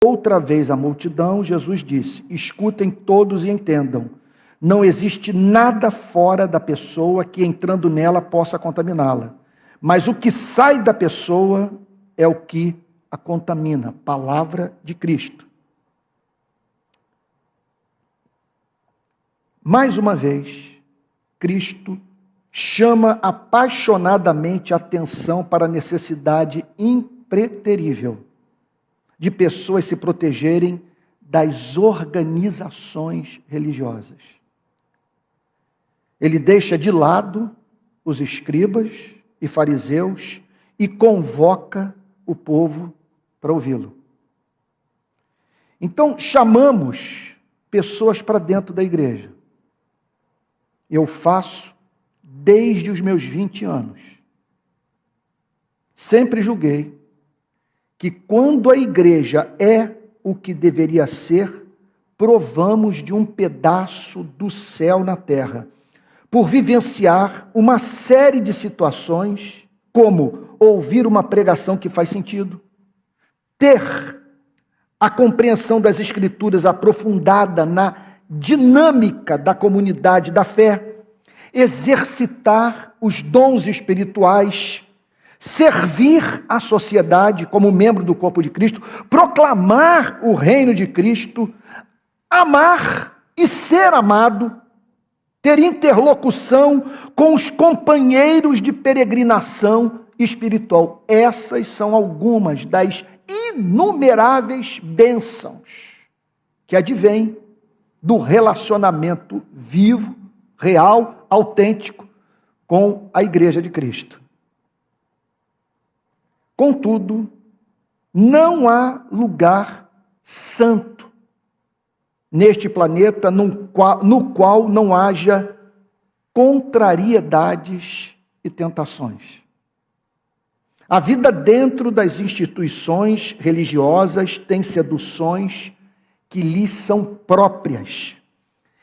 outra vez a multidão, Jesus disse: escutem todos e entendam. Não existe nada fora da pessoa que, entrando nela, possa contaminá-la. Mas o que sai da pessoa é o que a contamina. Palavra de Cristo. Mais uma vez, Cristo chama apaixonadamente a atenção para a necessidade impreterível de pessoas se protegerem das organizações religiosas. Ele deixa de lado os escribas e fariseus e convoca o povo para ouvi-lo. Então, chamamos pessoas para dentro da igreja. Eu faço desde os meus 20 anos. Sempre julguei que quando a igreja é o que deveria ser, provamos de um pedaço do céu na terra, por vivenciar uma série de situações, como ouvir uma pregação que faz sentido, ter a compreensão das Escrituras aprofundada na dinâmica da comunidade da fé, exercitar os dons espirituais, servir a sociedade como membro do corpo de Cristo, proclamar o reino de Cristo, amar e ser amado, ter interlocução com os companheiros de peregrinação espiritual. Essas são algumas das inumeráveis bênçãos que advêm do relacionamento vivo, real, autêntico com a Igreja de Cristo. Contudo, não há lugar santo neste planeta no qual não haja contrariedades e tentações. A vida dentro das instituições religiosas tem seduções que lhes são próprias.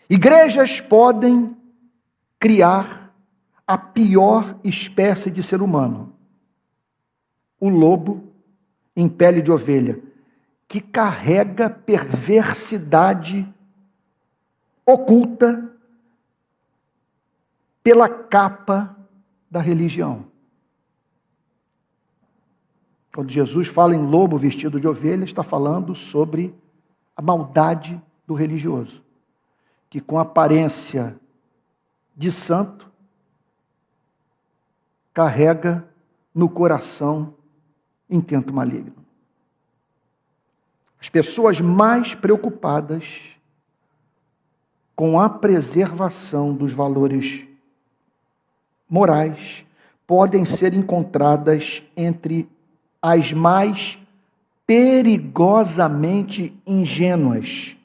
Igrejas podem criar a pior espécie de ser humano, o lobo em pele de ovelha, que carrega perversidade oculta pela capa da religião. Quando Jesus fala em lobo vestido de ovelha, está falando sobre a maldade do religioso, que com aparência de santo, carrega no coração intento maligno. As pessoas mais preocupadas com a preservação dos valores morais podem ser encontradas entre as mais perigosamente ingênuas,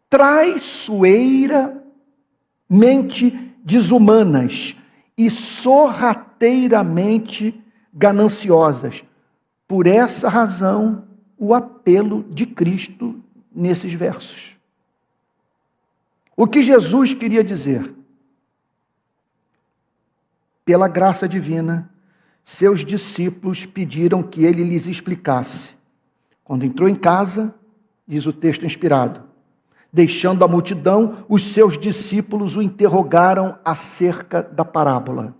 traiçoeiramente desumanas e sorrateiramente gananciosas. Por essa razão, o apelo de Cristo nesses versos. O que Jesus queria dizer? Pela graça divina, seus discípulos pediram que ele lhes explicasse. Quando entrou em casa, diz o texto inspirado, deixando a multidão, os seus discípulos o interrogaram acerca da parábola.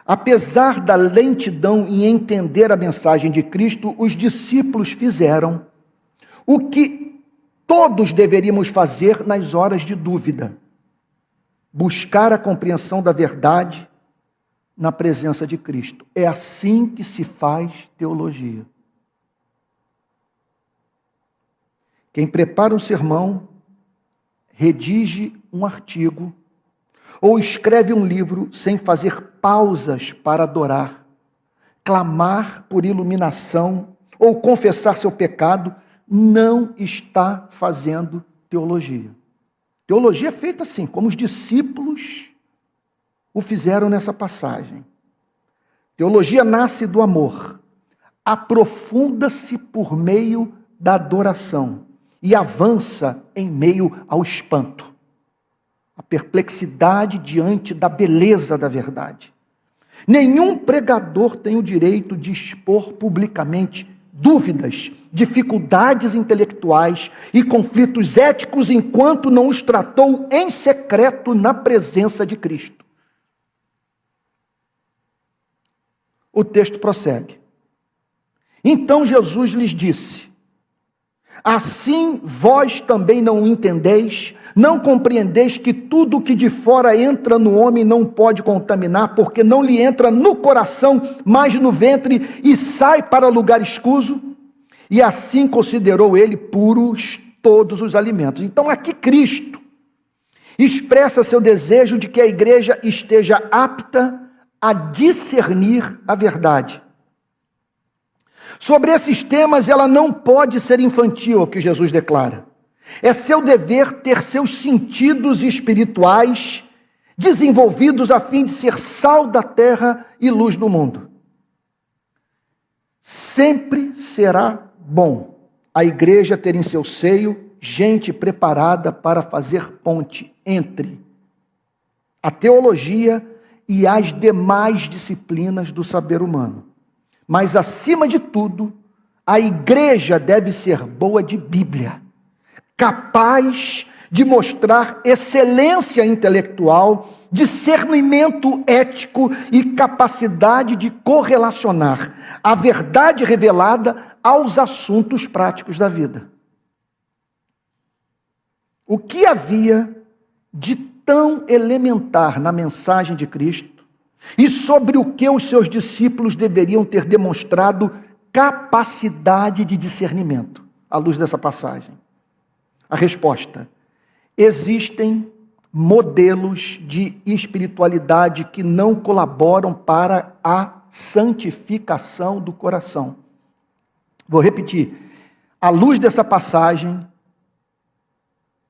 Apesar da lentidão em entender a mensagem de Cristo, os discípulos fizeram o que todos deveríamos fazer nas horas de dúvida: buscar a compreensão da verdade na presença de Cristo. É assim que se faz teologia. Quem prepara um sermão, redige um artigo, ou escreve um livro sem fazer pausas para adorar, clamar por iluminação, ou confessar seu pecado, não está fazendo teologia. Teologia é feita assim, como os discípulos o fizeram nessa passagem. Teologia nasce do amor, aprofunda-se por meio da adoração e avança em meio ao espanto, a perplexidade diante da beleza da verdade. Nenhum pregador tem o direito de expor publicamente dúvidas, dificuldades intelectuais e conflitos éticos enquanto não os tratou em secreto na presença de Cristo. O texto prossegue. Então Jesus lhes disse: assim vós também não entendeis, não compreendeis que tudo o que de fora entra no homem não pode contaminar, porque não lhe entra no coração, mas no ventre, e sai para lugar escuso? E assim considerou ele puros todos os alimentos. Então aqui Cristo expressa seu desejo de que a igreja esteja apta a discernir a verdade. Sobre esses temas, ela não pode ser infantil, é o que Jesus declara. É seu dever ter seus sentidos espirituais desenvolvidos a fim de ser sal da terra e luz do mundo. Sempre será bom a igreja ter em seu seio gente preparada para fazer ponte entre a teologia e as demais disciplinas do saber humano. Mas, acima de tudo, a igreja deve ser boa de Bíblia, capaz de mostrar excelência intelectual, discernimento ético e capacidade de correlacionar a verdade revelada aos assuntos práticos da vida. O que havia de tão elementar na mensagem de Cristo e sobre o que os seus discípulos deveriam ter demonstrado capacidade de discernimento, à luz dessa passagem? A resposta: existem modelos de espiritualidade que não colaboram para a santificação do coração. Vou repetir. À luz dessa passagem,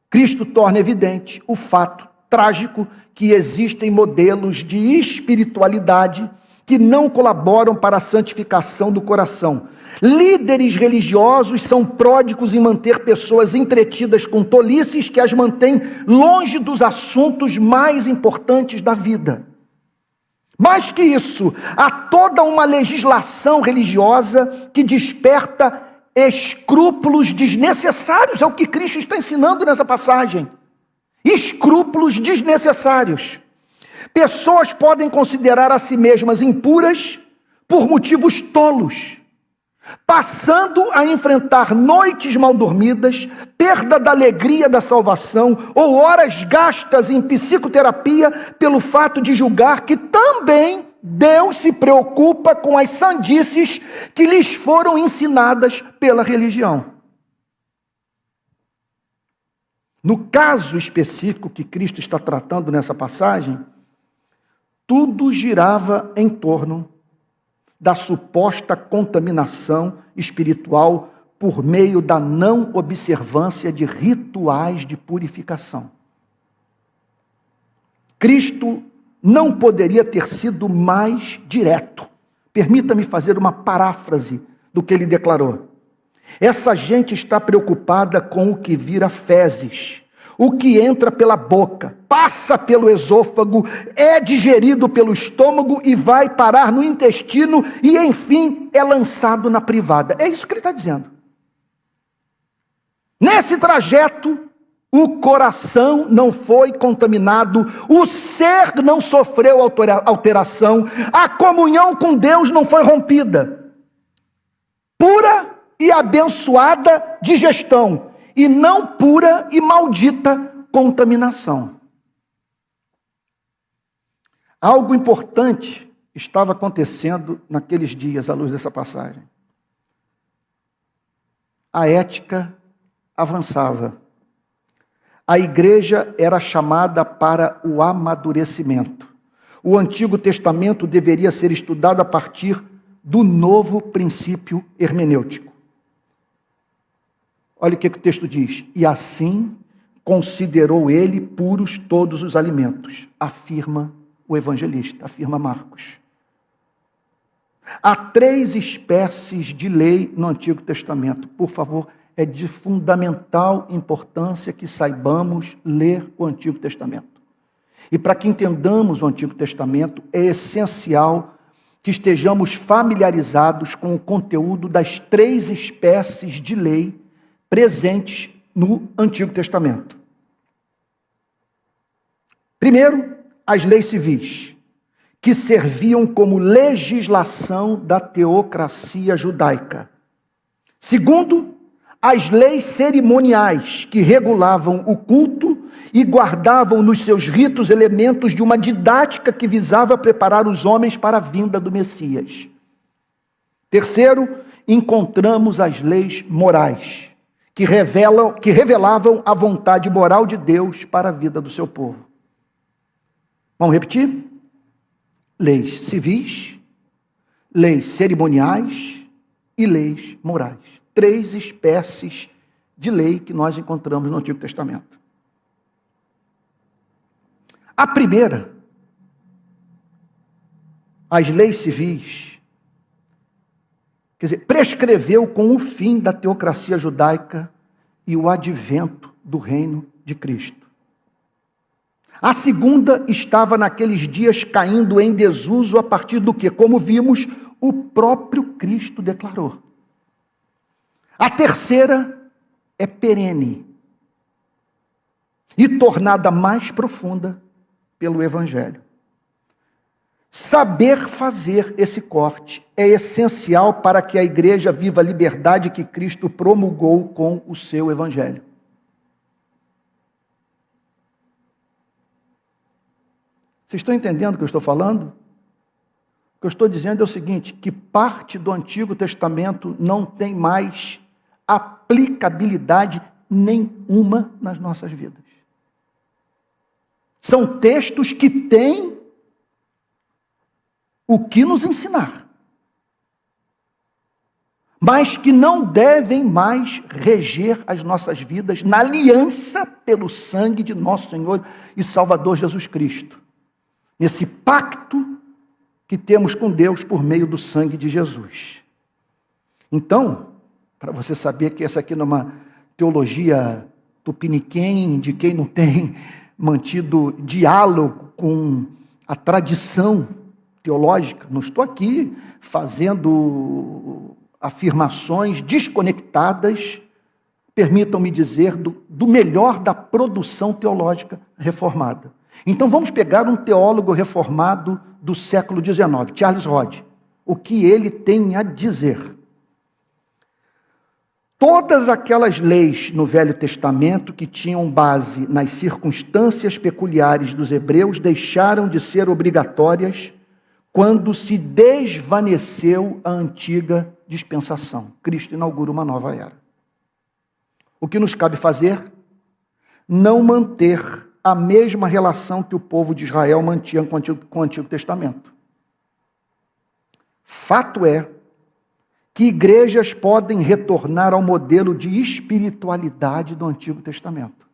Cristo torna evidente o fato trágico que existem modelos de espiritualidade que não colaboram para a santificação do coração. Líderes religiosos são pródigos em manter pessoas entretidas com tolices que as mantêm longe dos assuntos mais importantes da vida. Mais que isso, há toda uma legislação religiosa que desperta escrúpulos desnecessários. É o que Cristo está ensinando nessa passagem. Escrúpulos desnecessários. Pessoas podem considerar a si mesmas impuras por motivos tolos, passando a enfrentar noites mal dormidas, perda da alegria da salvação ou horas gastas em psicoterapia pelo fato de julgar que também Deus se preocupa com as sandices que lhes foram ensinadas pela religião. No caso específico que Cristo está tratando nessa passagem, tudo girava em torno da suposta contaminação espiritual por meio da não observância de rituais de purificação. Cristo não poderia ter sido mais direto. Permita-me fazer uma paráfrase do que ele declarou. Essa gente está preocupada com o que vira fezes, o que entra pela boca, passa pelo esôfago, é digerido pelo estômago e vai parar no intestino e, enfim, é lançado na privada. É isso que ele está dizendo. Nesse trajeto, o coração não foi contaminado, o ser não sofreu alteração, a comunhão com Deus não foi rompida. Pura e abençoada digestão, e não pura e maldita contaminação. Algo importante estava acontecendo naqueles dias, à luz dessa passagem. A ética avançava. A igreja era chamada para o amadurecimento. O Antigo Testamento deveria ser estudado a partir do novo princípio hermenêutico. Olha o que o texto diz. E assim considerou ele puros todos os alimentos, afirma o evangelista, afirma Marcos. Há 3 espécies de lei no Antigo Testamento. Por favor, é de fundamental importância que saibamos ler o Antigo Testamento. E para que entendamos o Antigo Testamento, é essencial que estejamos familiarizados com o conteúdo das 3 espécies de lei presentes no Antigo Testamento. Primeiro, as leis civis, que serviam como legislação da teocracia judaica. Segundo, as leis cerimoniais, que regulavam o culto e guardavam nos seus ritos elementos de uma didática que visava preparar os homens para a vinda do Messias. Terceiro, encontramos as leis morais, que revelavam a vontade moral de Deus para a vida do seu povo. Vamos repetir? Leis civis, leis cerimoniais e leis morais. 3 espécies de lei que nós encontramos no Antigo Testamento. A primeira, as leis civis, quer dizer, prescreveu com o fim da teocracia judaica e o advento do reino de Cristo. A segunda estava naqueles dias caindo em desuso a partir do que, como vimos, o próprio Cristo declarou. A terceira é perene e tornada mais profunda pelo Evangelho. Saber fazer esse corte é essencial para que a igreja viva a liberdade que Cristo promulgou com o seu Evangelho. Vocês estão entendendo o que eu estou falando? O que eu estou dizendo é o seguinte, que parte do Antigo Testamento não tem mais aplicabilidade nenhuma nas nossas vidas. São textos que têm o que nos ensinar, mas que não devem mais reger as nossas vidas na aliança pelo sangue de nosso Senhor e Salvador Jesus Cristo. Nesse pacto que temos com Deus por meio do sangue de Jesus. Então, para você saber que essa aqui não é uma teologia tupiniquim, de quem não tem mantido diálogo com a tradição teológica, não estou aqui fazendo afirmações desconectadas, permitam-me dizer, do melhor da produção teológica reformada. Então vamos pegar um teólogo reformado do século XIX, Charles Hodge, o que ele tem a dizer. Todas aquelas leis no Velho Testamento que tinham base nas circunstâncias peculiares dos hebreus deixaram de ser obrigatórias quando se desvaneceu a antiga dispensação. Cristo inaugura uma nova era. O que nos cabe fazer? Não manter a mesma relação que o povo de Israel mantinha com o Antigo Testamento. Fato é que igrejas podem retornar ao modelo de espiritualidade do Antigo Testamento.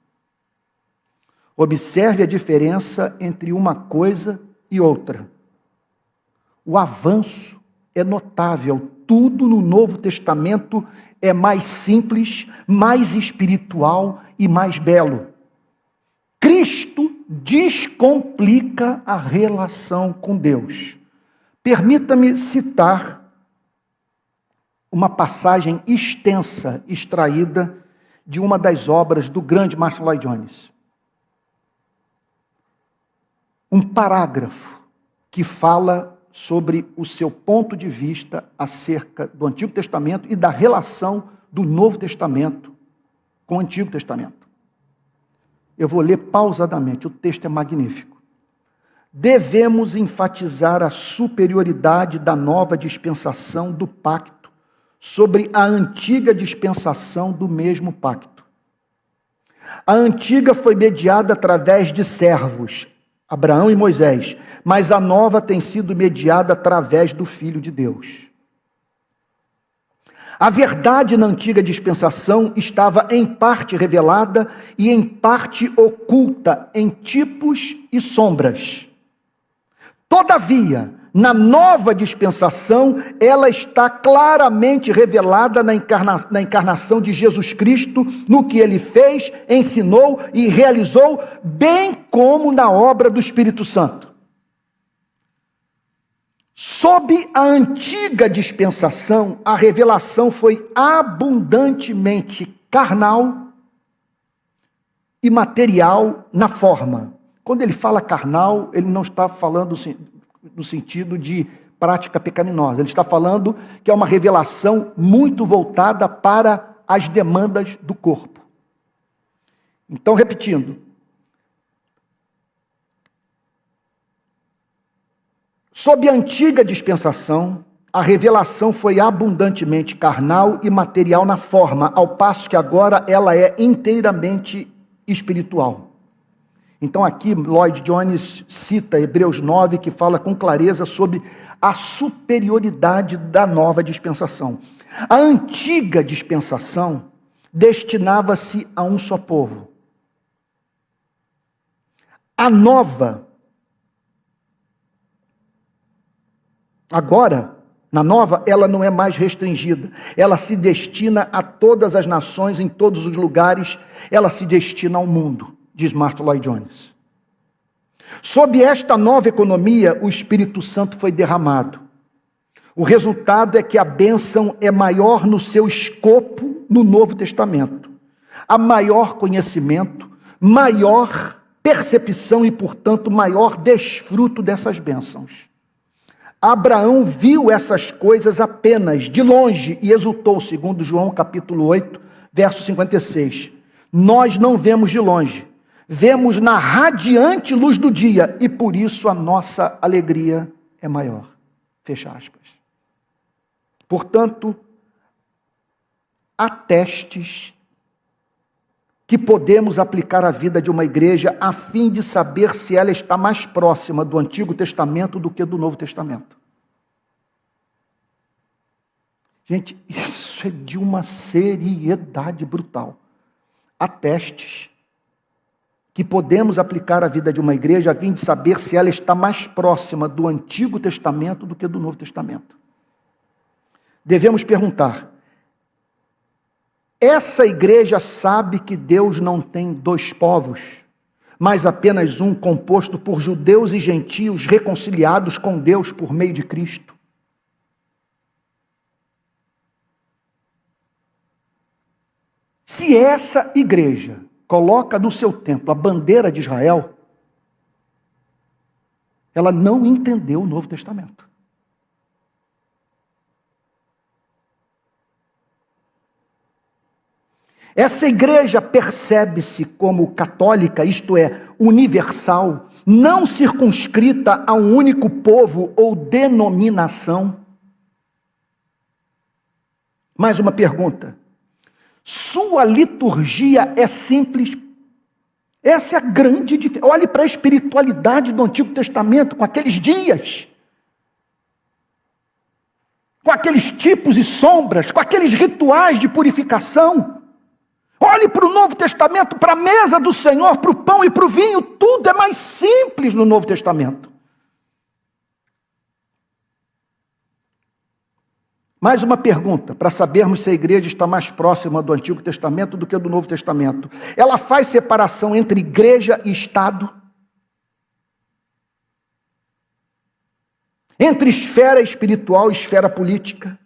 Observe a diferença entre uma coisa e outra. O avanço é notável. Tudo no Novo Testamento é mais simples, mais espiritual e mais belo. Cristo descomplica a relação com Deus. Permita-me citar uma passagem extensa, extraída de uma das obras do grande Martin Lloyd Jones. Um parágrafo que fala sobre o seu ponto de vista acerca do Antigo Testamento e da relação do Novo Testamento com o Antigo Testamento. Eu vou ler pausadamente, o texto é magnífico. Devemos enfatizar a superioridade da nova dispensação do pacto sobre a antiga dispensação do mesmo pacto. A antiga foi mediada através de servos, Abraão e Moisés, mas a nova tem sido mediada através do Filho de Deus. A verdade na antiga dispensação estava em parte revelada e em parte oculta em tipos e sombras. Todavia, na nova dispensação, ela está claramente revelada na encarnação de Jesus Cristo, no que ele fez, ensinou e realizou, bem como na obra do Espírito Santo. Sob a antiga dispensação, a revelação foi abundantemente carnal e material na forma. Quando ele fala carnal, ele não está falando no sentido de prática pecaminosa. Ele está falando que é uma revelação muito voltada para as demandas do corpo. Então, repetindo. Sob a antiga dispensação, a revelação foi abundantemente carnal e material na forma, ao passo que agora ela é inteiramente espiritual. Então aqui Lloyd Jones cita Hebreus 9, que fala com clareza sobre a superioridade da nova dispensação. A antiga dispensação destinava-se a um só povo. A nova, agora, na nova, ela não é mais restringida. Ela se destina a todas as nações, em todos os lugares. Ela se destina ao mundo, diz Martin Lloyd Jones. Sob esta nova economia, o Espírito Santo foi derramado. O resultado é que a bênção é maior no seu escopo no Novo Testamento. Há maior conhecimento, maior percepção e, portanto, maior desfruto dessas bênçãos. Abraão viu essas coisas apenas de longe e exultou, segundo João capítulo 8, verso 56. Nós não vemos de longe, vemos na radiante luz do dia e por isso a nossa alegria é maior. Fecha aspas. Portanto, há testes que podemos aplicar à vida de uma igreja a fim de saber se ela está mais próxima do Antigo Testamento do que do Novo Testamento. Gente, isso é de uma seriedade brutal. Há testes que podemos aplicar à vida de uma igreja a fim de saber se ela está mais próxima do Antigo Testamento do que do Novo Testamento. Devemos perguntar: essa igreja sabe que Deus não tem dois povos, mas apenas um, composto por judeus e gentios reconciliados com Deus por meio de Cristo? Se essa igreja coloca no seu templo a bandeira de Israel, ela não entendeu o Novo Testamento. Essa igreja percebe-se como católica, isto é, universal, não circunscrita a um único povo ou denominação. Mais uma pergunta. Sua liturgia é simples? Essa é a grande diferença. Olhe para a espiritualidade do Antigo Testamento, com aqueles dias, com aqueles tipos e sombras, com aqueles rituais de purificação. Olhe para o Novo Testamento, para a mesa do Senhor, para o pão e para o vinho, tudo é mais simples no Novo Testamento. Mais uma pergunta, para sabermos se a igreja está mais próxima do Antigo Testamento do que do Novo Testamento. Ela faz separação entre igreja e Estado? Entre esfera espiritual e esfera política?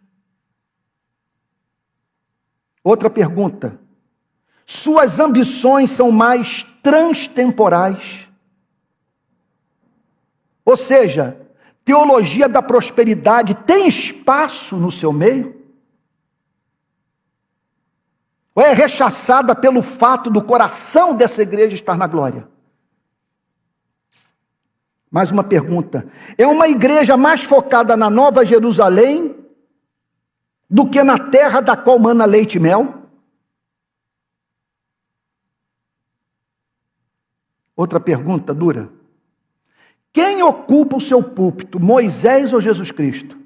Outra pergunta. Suas ambições são mais transtemporais? Ou seja, teologia da prosperidade tem espaço no seu meio? Ou é rechaçada pelo fato do coração dessa igreja estar na glória? Mais uma pergunta. É uma igreja mais focada na Nova Jerusalém do que na terra da qual mana leite e mel? Outra pergunta dura. Quem ocupa o seu púlpito, Moisés ou Jesus Cristo?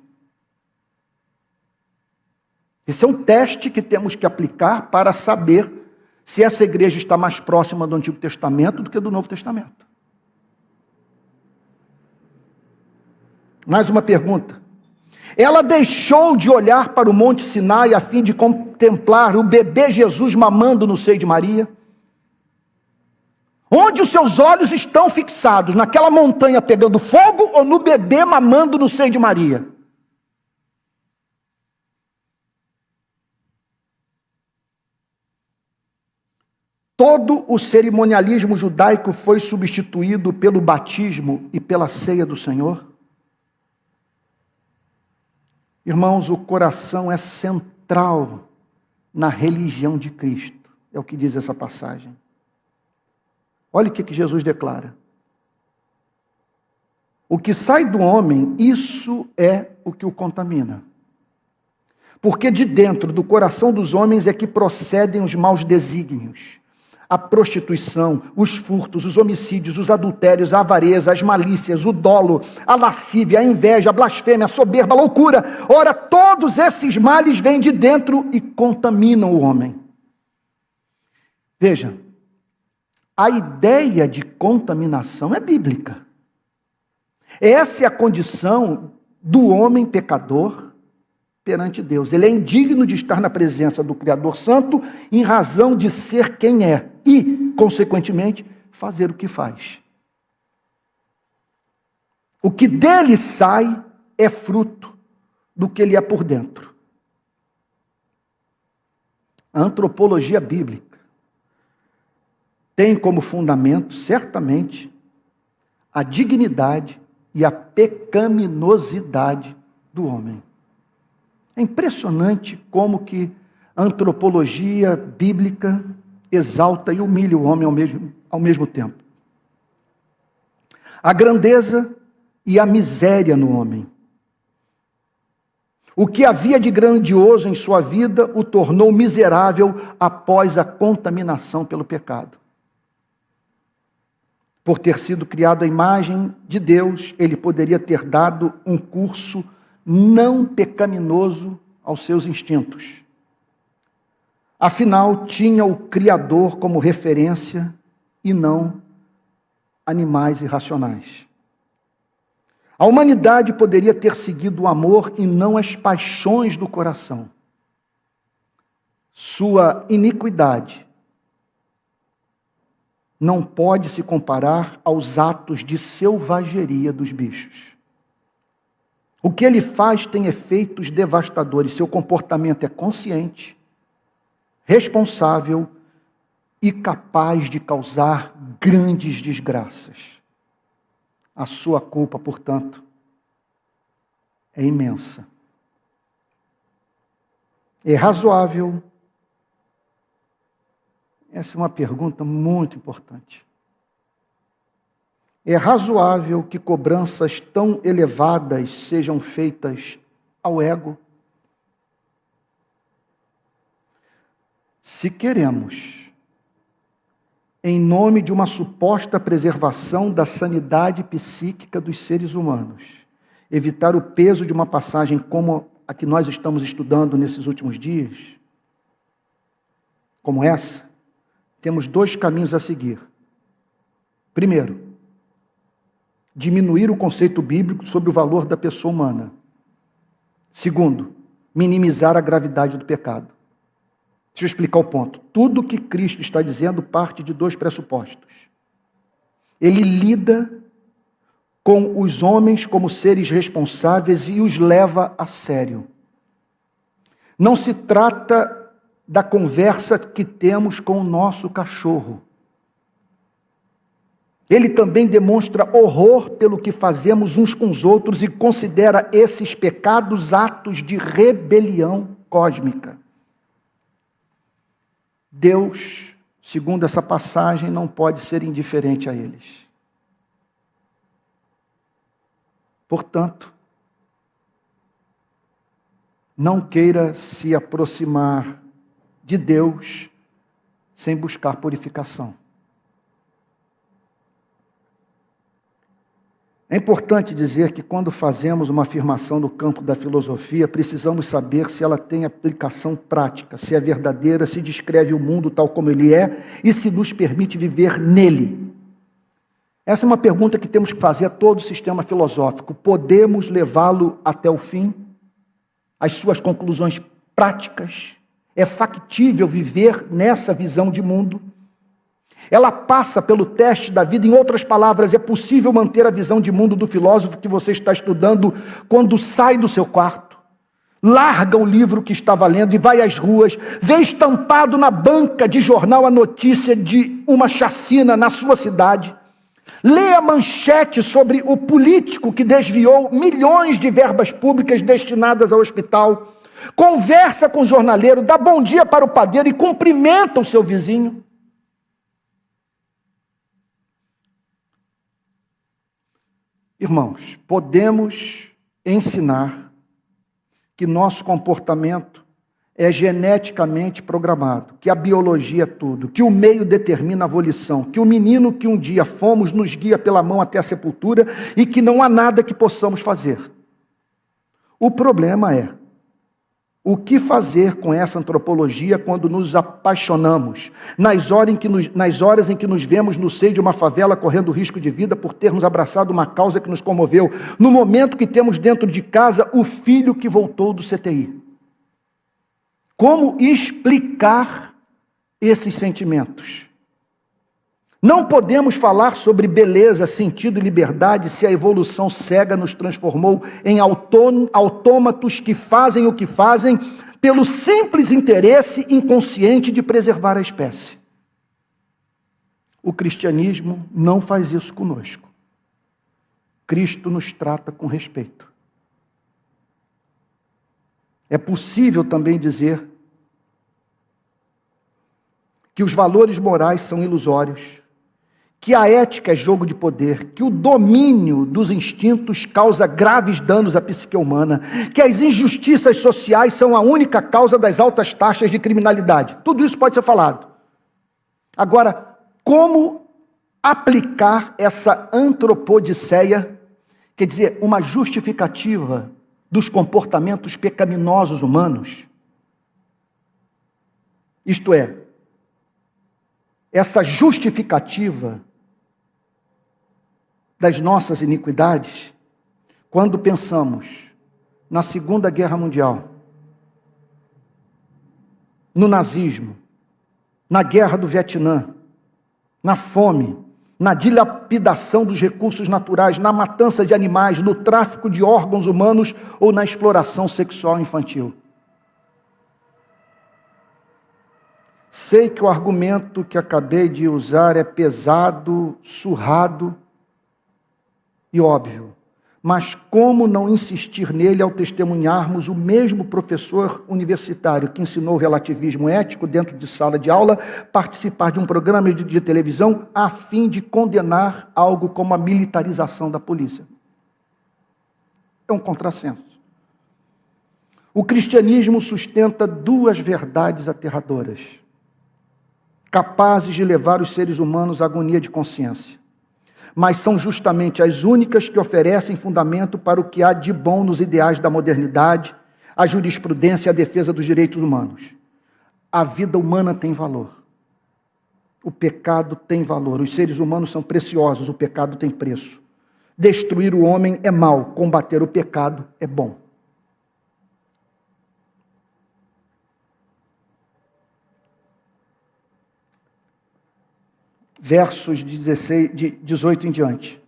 Esse é um teste que temos que aplicar para saber se essa igreja está mais próxima do Antigo Testamento do que do Novo Testamento. Mais uma pergunta. Ela deixou de olhar para o Monte Sinai a fim de contemplar o bebê Jesus mamando no seio de Maria? Onde os seus olhos estão fixados? Naquela montanha pegando fogo ou no bebê mamando no seio de Maria? Todo o cerimonialismo judaico foi substituído pelo batismo e pela ceia do Senhor? Irmãos, o coração é central na religião de Cristo. É o que diz essa passagem. Olha o que Jesus declara. O que sai do homem, isso é o que o contamina. Porque de dentro do coração dos homens é que procedem os maus desígnios. A prostituição, os furtos, os homicídios, os adultérios, a avareza, as malícias, o dolo, a lascívia, a inveja, a blasfêmia, a soberba, a loucura. Ora, todos esses males vêm de dentro e contaminam o homem. Veja, a ideia de contaminação é bíblica. Essa é a condição do homem pecador perante Deus. Ele é indigno de estar na presença do Criador Santo em razão de ser quem é e, consequentemente, fazer o que faz. O que dele sai é fruto do que ele é por dentro. A antropologia bíblica tem como fundamento, certamente, a dignidade e a pecaminosidade do homem. É impressionante como que a antropologia bíblica exalta e humilha o homem ao mesmo tempo. A grandeza e a miséria no homem. O que havia de grandioso em sua vida o tornou miserável após a contaminação pelo pecado. Por ter sido criado à imagem de Deus, ele poderia ter dado um curso não pecaminoso aos seus instintos. Afinal, tinha o Criador como referência e não animais irracionais. A humanidade poderia ter seguido o amor e não as paixões do coração. Sua iniquidade não pode se comparar aos atos de selvageria dos bichos. O que ele faz tem efeitos devastadores. Seu comportamento é consciente, responsável e capaz de causar grandes desgraças. A sua culpa, portanto, é imensa. É razoável? Essa é uma pergunta muito importante. É razoável que cobranças tão elevadas sejam feitas ao ego? Se queremos, em nome de uma suposta preservação da sanidade psíquica dos seres humanos, evitar o peso de uma passagem como a que nós estamos estudando nesses últimos dias, como essa, temos dois caminhos a seguir. Primeiro, diminuir o conceito bíblico sobre o valor da pessoa humana. Segundo, minimizar a gravidade do pecado. Deixa eu explicar o ponto. Tudo o que Cristo está dizendo parte de dois pressupostos. Ele lida com os homens como seres responsáveis e os leva a sério. Não se trata da conversa que temos com o nosso cachorro. Ele também demonstra horror pelo que fazemos uns com os outros e considera esses pecados atos de rebelião cósmica. Deus, segundo essa passagem, não pode ser indiferente a eles. Portanto, não queira se aproximar de Deus sem buscar purificação. É importante dizer que quando fazemos uma afirmação no campo da filosofia, precisamos saber se ela tem aplicação prática, se é verdadeira, se descreve o mundo tal como ele é e se nos permite viver nele. Essa é uma pergunta que temos que fazer a todo o sistema filosófico. Podemos levá-lo até o fim? As suas conclusões práticas? É factível viver nessa visão de mundo? ela passa pelo teste da vida. Em outras palavras, é possível manter a visão de mundo do filósofo que você está estudando quando sai do seu quarto, larga o livro que estava lendo e vai às ruas, vê estampado na banca de jornal a notícia de uma chacina na sua cidade, lê a manchete sobre o político que desviou milhões de verbas públicas destinadas ao hospital, conversa com o jornaleiro, dá bom dia para o padeiro e cumprimenta o seu vizinho. Irmãos, podemos ensinar que nosso comportamento é geneticamente programado, que a biologia é tudo, que o meio determina a volição, que o menino que um dia fomos nos guia pela mão até a sepultura e que não há nada que possamos fazer. O problema é o que fazer com essa antropologia quando nos apaixonamos, nas horas em que nos vemos no seio de uma favela correndo risco de vida por termos abraçado uma causa que nos comoveu, no momento que temos dentro de casa o filho que voltou do CTI. Como explicar esses sentimentos? Não podemos falar sobre beleza, sentido e liberdade se a evolução cega nos transformou em autômatos que fazem o que fazem pelo simples interesse inconsciente de preservar a espécie. O cristianismo não faz isso conosco. Cristo nos trata com respeito. É possível também dizer que os valores morais são ilusórios, que a ética é jogo de poder, que o domínio dos instintos causa graves danos à psique humana, que as injustiças sociais são a única causa das altas taxas de criminalidade. Tudo isso pode ser falado. Agora, como aplicar essa antropodiceia, quer dizer, uma justificativa dos comportamentos pecaminosos humanos? Isto é, essa justificativa das nossas iniquidades, quando pensamos na Segunda Guerra Mundial, no nazismo, na Guerra do Vietnã, na fome, na dilapidação dos recursos naturais, na matança de animais, no tráfico de órgãos humanos ou na exploração sexual infantil. Sei que o argumento que acabei de usar é pesado, surrado e óbvio, mas como não insistir nele ao testemunharmos o mesmo professor universitário que ensinou relativismo ético dentro de sala de aula, participar de um programa de televisão a fim de condenar algo como a militarização da polícia? É um contrassenso. O cristianismo sustenta duas verdades aterradoras, capazes de levar os seres humanos à agonia de consciência, mas são justamente as únicas que oferecem fundamento para o que há de bom nos ideais da modernidade, a jurisprudência e a defesa dos direitos humanos. A vida humana tem valor. O pecado tem valor. Os seres humanos são preciosos, o pecado tem preço. Destruir o homem é mal, combater o pecado é bom. Versos de 18 em diante.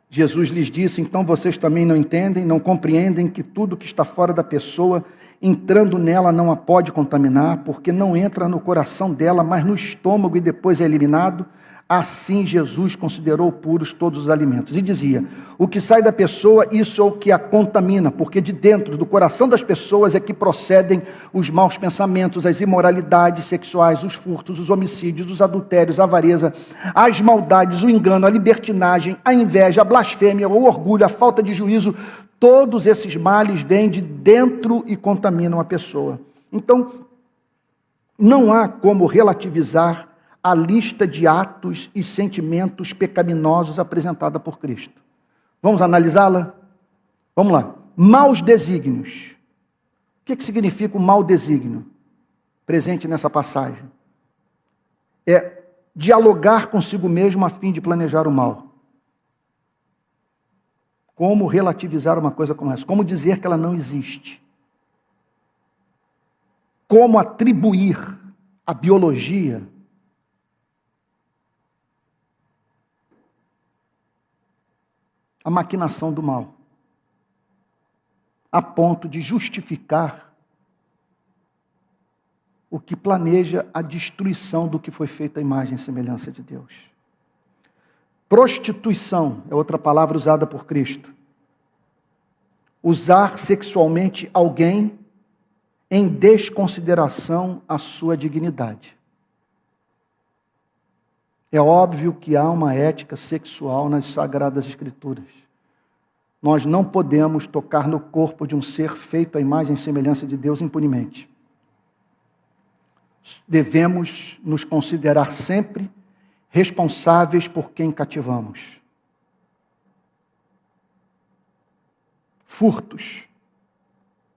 Jesus lhes disse: então vocês também não entendem, não compreendem que tudo que está fora da pessoa, entrando nela, não a pode contaminar, porque não entra no coração dela, mas no estômago e depois é eliminado. Assim Jesus considerou puros todos os alimentos. E dizia: o que sai da pessoa, isso é o que a contamina, porque de dentro do coração das pessoas é que procedem os maus pensamentos, as imoralidades sexuais, os furtos, os homicídios, os adultérios, a avareza, as maldades, o engano, a libertinagem, a inveja, a blasfêmia, o orgulho, a falta de juízo. Todos esses males vêm de dentro e contaminam a pessoa. Então, não há como relativizar a lista de atos e sentimentos pecaminosos apresentada por Cristo. Vamos analisá-la? Vamos lá. Maus desígnios. O que significa o mau desígnio? Presente nessa passagem. É dialogar consigo mesmo a fim de planejar o mal. Como relativizar uma coisa como essa? Como dizer que ela não existe? Como atribuir à biologia a maquinação do mal, a ponto de justificar o que planeja a destruição do que foi feito à imagem e semelhança de Deus. Prostituição é outra palavra usada por Cristo. Usar sexualmente alguém em desconsideração à sua dignidade. É óbvio que há uma ética sexual nas Sagradas Escrituras. Nós não podemos tocar no corpo de um ser feito à imagem e semelhança de Deus impunemente. Devemos nos considerar sempre responsáveis por quem cativamos. Furtos.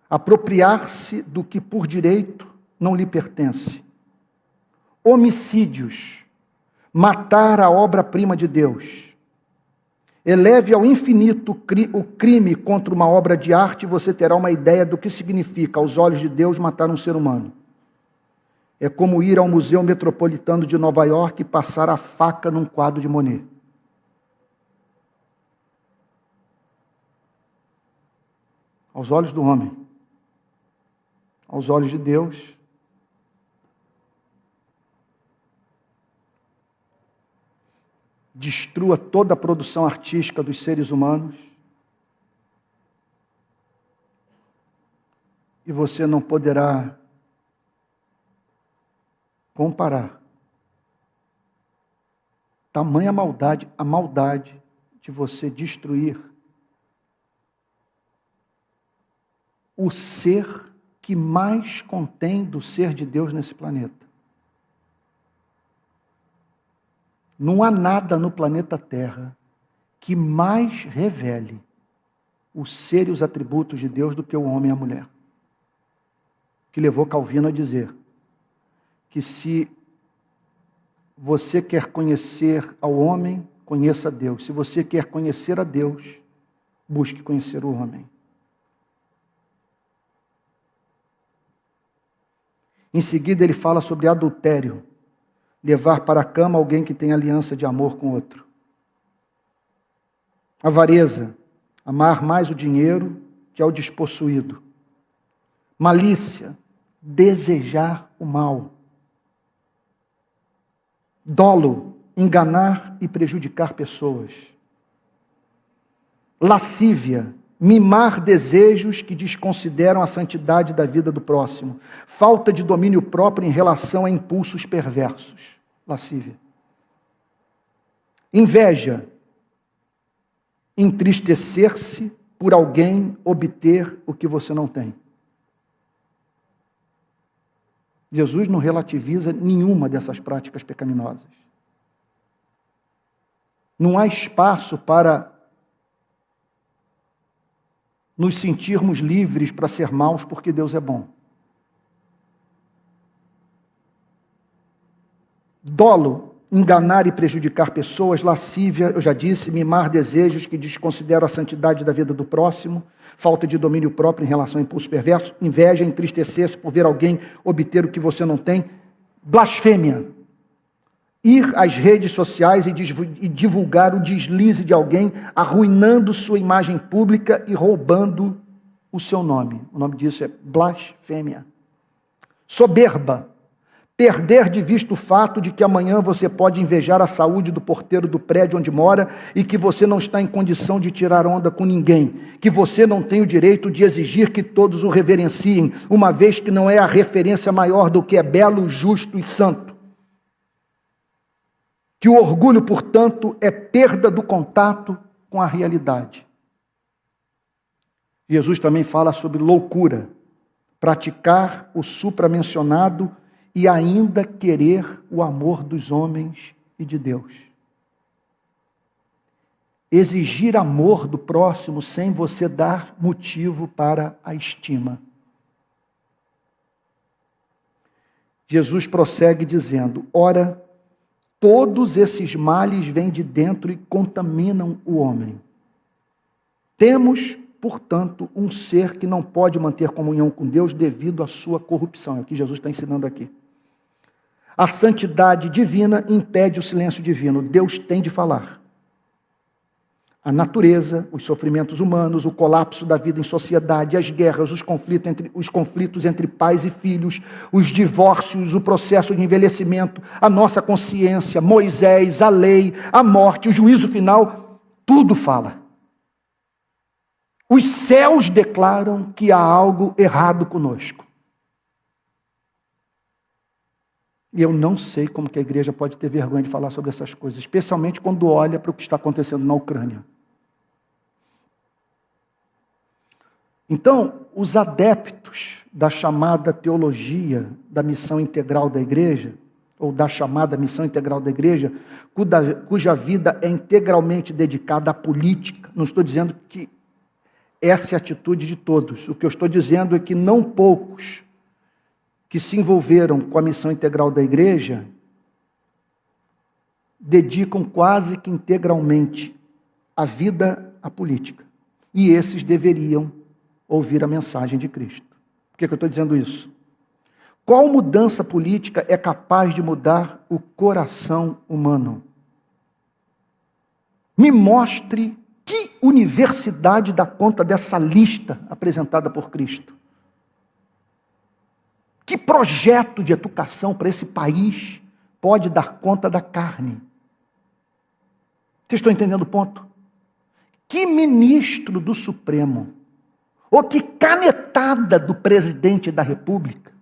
Apropriar-se do que por direito não lhe pertence. Homicídios. Matar a obra-prima de Deus. Eleve ao infinito o crime contra uma obra de arte e você terá uma ideia do que significa, aos olhos de Deus, matar um ser humano. É como ir ao Museu Metropolitano de Nova York e passar a faca num quadro de Monet. Aos olhos do homem, aos olhos de Deus, destrua toda a produção artística dos seres humanos e você não poderá comparar tamanha maldade, a maldade de você destruir o ser que mais contém do ser de Deus nesse planeta. Não há nada no planeta Terra que mais revele o ser e os atributos de Deus do que o homem e a mulher. Que levou Calvino a dizer que se você quer conhecer ao homem, conheça a Deus. Se você quer conhecer a Deus, busque conhecer o homem. Em seguida ele fala sobre adultério. Levar para a cama alguém que tem aliança de amor com outro. Avareza, amar mais o dinheiro que ao despossuído. Malícia, desejar o mal. Dolo, enganar e prejudicar pessoas. Lascívia, mimar desejos que desconsideram a santidade da vida do próximo. Falta de domínio próprio em relação a impulsos perversos. Lascívia. Inveja. Entristecer-se por alguém obter o que você não tem. Jesus não relativiza nenhuma dessas práticas pecaminosas. Não há espaço para nos sentirmos livres para ser maus porque Deus é bom. Dolo, enganar e prejudicar pessoas. Lascívia, eu já disse, mimar desejos que desconsideram a santidade da vida do próximo. Falta de domínio próprio em relação a impulso perverso. Inveja, entristecer-se por ver alguém obter o que você não tem. Blasfêmia. Ir às redes sociais e divulgar o deslize de alguém, arruinando sua imagem pública e roubando o seu nome. O nome disso é blasfêmia. Soberba. Perder de vista o fato de que amanhã você pode invejar a saúde do porteiro do prédio onde mora e que você não está em condição de tirar onda com ninguém, que você não tem o direito de exigir que todos o reverenciem, uma vez que não é a referência maior do que é belo, justo e santo. Que o orgulho, portanto, é perda do contato com a realidade. Jesus também fala sobre loucura, praticar o supramencionado e ainda querer o amor dos homens e de Deus. Exigir amor do próximo sem você dar motivo para a estima. Jesus prossegue dizendo: ora, todos esses males vêm de dentro e contaminam o homem. Temos, portanto, um ser que não pode manter comunhão com Deus devido à sua corrupção. É o que Jesus está ensinando aqui. A santidade divina impede o silêncio divino. Deus tem de falar. a natureza, os sofrimentos humanos, o colapso da vida em sociedade, as guerras, os conflitos entre pais e filhos, os divórcios, o processo de envelhecimento, a nossa consciência, Moisés, a lei, a morte, o juízo final, tudo fala. Os céus declaram que há algo errado conosco. E eu não sei como que a igreja pode ter vergonha de falar sobre essas coisas, especialmente quando olha para o que está acontecendo na Ucrânia. Então, os adeptos da chamada teologia da missão integral da igreja, ou da chamada missão integral da igreja, cuja vida é integralmente dedicada à política, não estou dizendo que essa é a atitude de todos, o que eu estou dizendo é que não poucos que se envolveram com a missão integral da igreja dedicam quase que integralmente a vida à política. E esses deveriam ouvir a mensagem de Cristo. Por que eu estou dizendo isso? Qual mudança política é capaz de mudar o coração humano? Me mostre que universidade dá conta dessa lista apresentada por Cristo. Que projeto de educação para esse país pode dar conta da carne? Vocês estão entendendo o ponto? Que ministro do Supremo, ou que canetada do presidente da República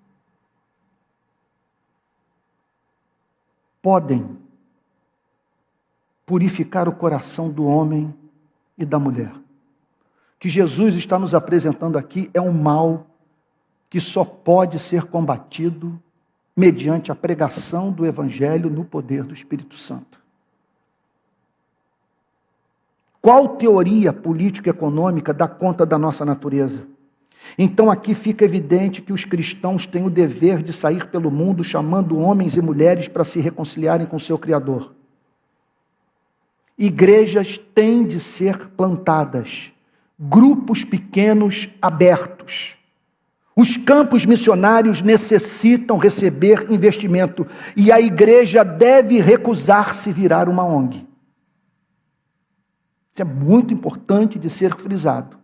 podem purificar o coração do homem e da mulher? O que Jesus está nos apresentando aqui é um mal que só pode ser combatido mediante a pregação do Evangelho no poder do Espírito Santo. Qual teoria político-econômica dá conta da nossa natureza? Então aqui fica evidente que os cristãos têm o dever de sair pelo mundo chamando homens e mulheres para se reconciliarem com o seu Criador. Igrejas têm de ser plantadas, grupos pequenos abertos. Os campos missionários necessitam receber investimento e a igreja deve recusar-se virar uma ONG. Isso é muito importante de ser frisado.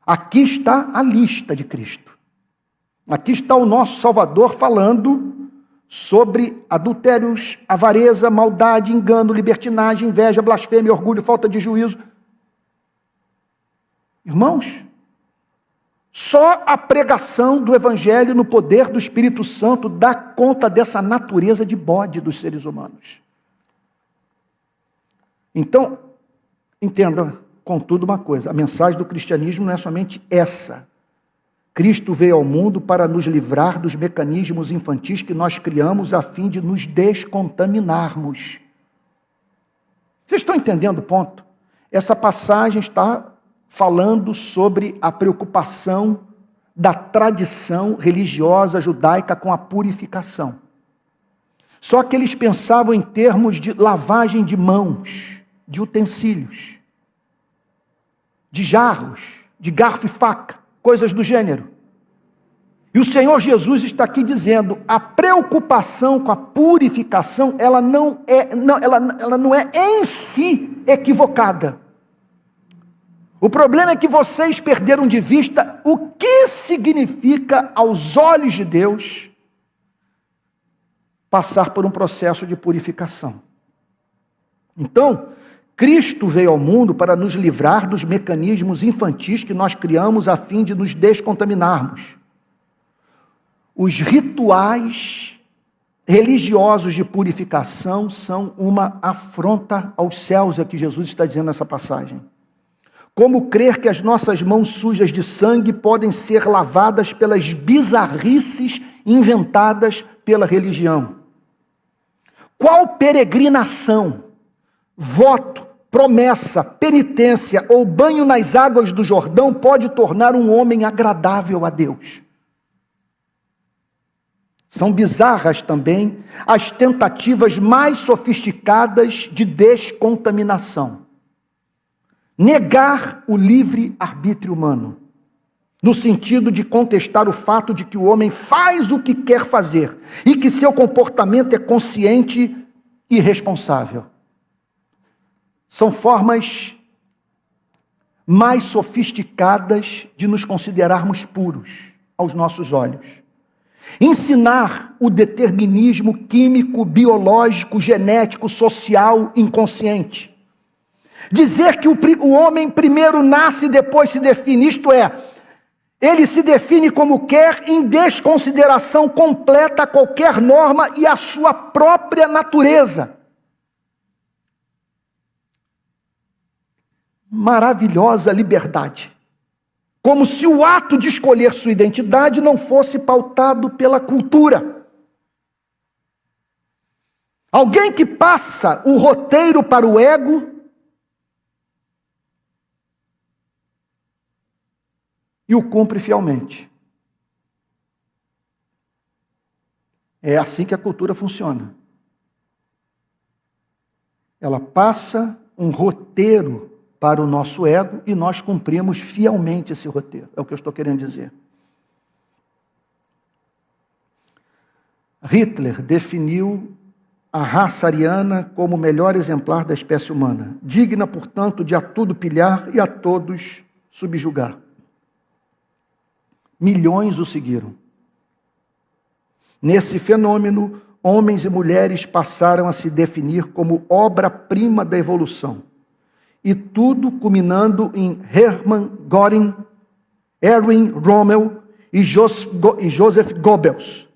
Aqui está a lista de Cristo. Aqui está o nosso Salvador falando sobre adultérios, avareza, maldade, engano, libertinagem, inveja, blasfêmia, orgulho, falta de juízo. Irmãos, só a pregação do Evangelho no poder do Espírito Santo dá conta dessa natureza de bode dos seres humanos. Então, entenda, contudo, uma coisa: a mensagem do cristianismo não é somente essa. Cristo veio ao mundo para nos livrar dos mecanismos infantis que nós criamos a fim de nos descontaminarmos. Vocês estão entendendo o ponto? Essa passagem está falando sobre a preocupação da tradição religiosa judaica com a purificação. Só que eles pensavam em termos de lavagem de mãos, de utensílios, de jarros, de garfo e faca, coisas do gênero. E o Senhor Jesus está aqui dizendo, a preocupação com a purificação, ela não é em si equivocada. O problema é que vocês perderam de vista o que significa, aos olhos de Deus, passar por um processo de purificação. Então, Cristo veio ao mundo para nos livrar dos mecanismos infantis que nós criamos a fim de nos descontaminarmos. Os rituais religiosos de purificação são uma afronta aos céus, é o que Jesus está dizendo nessa passagem. Como crer que as nossas mãos sujas de sangue podem ser lavadas pelas bizarrices inventadas pela religião? Qual peregrinação, voto, promessa, penitência ou banho nas águas do Jordão pode tornar um homem agradável a Deus? São bizarras também as tentativas mais sofisticadas de descontaminação. Negar o livre-arbítrio humano, no sentido de contestar o fato de que o homem faz o que quer fazer e que seu comportamento é consciente e responsável. são formas mais sofisticadas de nos considerarmos puros aos nossos olhos. Ensinar o determinismo químico, biológico, genético, social, inconsciente. Dizer que o homem primeiro nasce e depois se define, isto é, ele se define como quer em desconsideração completa a qualquer norma e a sua própria natureza. Maravilhosa liberdade. Como se o ato de escolher sua identidade não fosse pautado pela cultura. Alguém que passa o roteiro para o ego e o cumpre fielmente. É assim que a cultura funciona. Ela passa um roteiro para o nosso ego e nós cumprimos fielmente esse roteiro. É o que eu estou querendo dizer. Hitler definiu a raça ariana como o melhor exemplar da espécie humana, digna, portanto, de a tudo pilhar e a todos subjugar. Milhões o seguiram. Nesse fenômeno, homens e mulheres passaram a se definir como obra-prima da evolução. E tudo culminando em Hermann Göring, Erwin Rommel e Joseph Goebbels.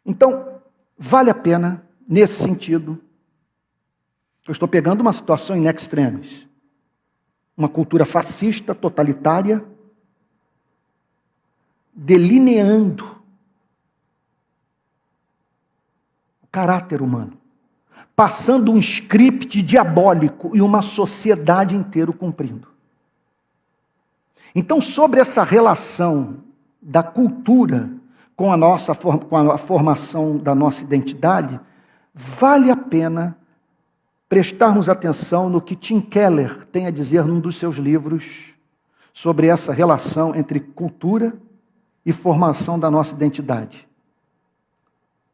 Então, vale a pena, nesse sentido, eu estou pegando uma situação in extremis, uma cultura fascista, totalitária, delineando o caráter humano, passando um script diabólico e uma sociedade inteira cumprindo. Então, sobre essa relação da cultura com a formação da nossa identidade, vale a pena prestarmos atenção no que Tim Keller tem a dizer num dos seus livros sobre essa relação entre cultura e formação da nossa identidade.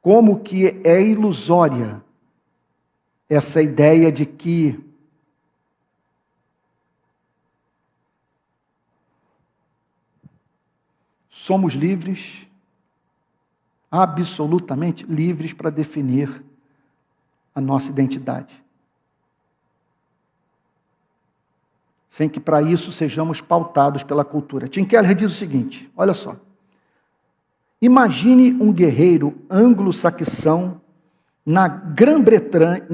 Como que é ilusória essa ideia de que somos livres, absolutamente livres para definir a nossa identidade. Sem que para isso sejamos pautados pela cultura. Tim Keller diz o seguinte, olha só. Imagine um guerreiro anglo-saxão na Grã-Bretanha